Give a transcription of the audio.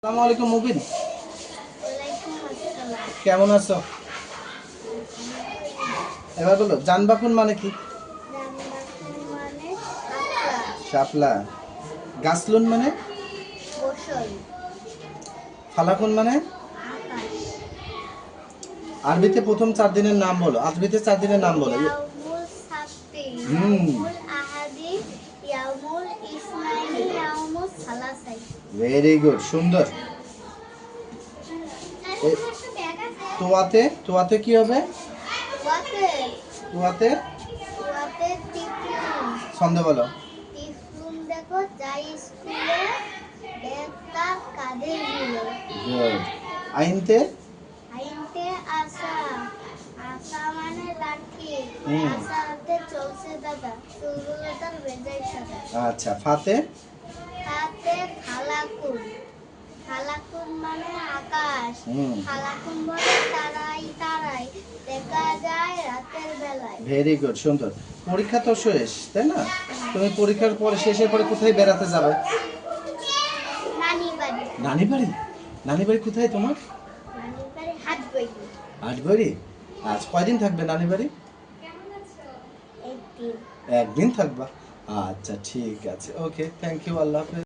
আসসালামু আলাইকুম মুবিন, কেমন আছো? এবার বলো জানবাকুন মানে কি? শাপলা। গাছলুন মানে? ফালাকুন মানে? আরবিতে প্রথম 4 দিনের নাম বলো। আরবিতে 4 দিনের নাম বলো। ভেরি গুড, সুন্দর। তোয়াতে তোয়াতে কি হবে? তোয়াতে ছন্দ বলো। দেখো যাই স্কুলে ব্যাগটা কাঁধে ঝুলে। গুড। আইনতে? আইনতে আশা, আশা মানে লাঠি, আশা হাতে চলছে দাদা, চুলগুলো তার বেজায় সাদা। আচ্ছা। ফাতে? ফাতে ফালাকুন, ফালাকুন মানে আকাশ, ফালাকুন বলে তারাই তারাই দেখা যায় রাতের বেলায়। ভেরি গুড, সুন্দর। পরীক্ষা তো শেষ, তাই না? তুমি পরীক্ষার পরে শেষের পরে কোথায় বেড়াতে যাবে? নানি বাড়ি। নানি বাড়ি? নানি বাড়ি কোথায় তোমার? নানি বাড়ি হাটবাড়ি। হাটবাড়ি? আজ কয়দিন থাকবে নানি বাড়ি? একদিন। একদিন থাকবা? আচ্ছা ঠিক আছে, ওকে, থ্যাংক ইউ, আল্লাহ হাফেজ।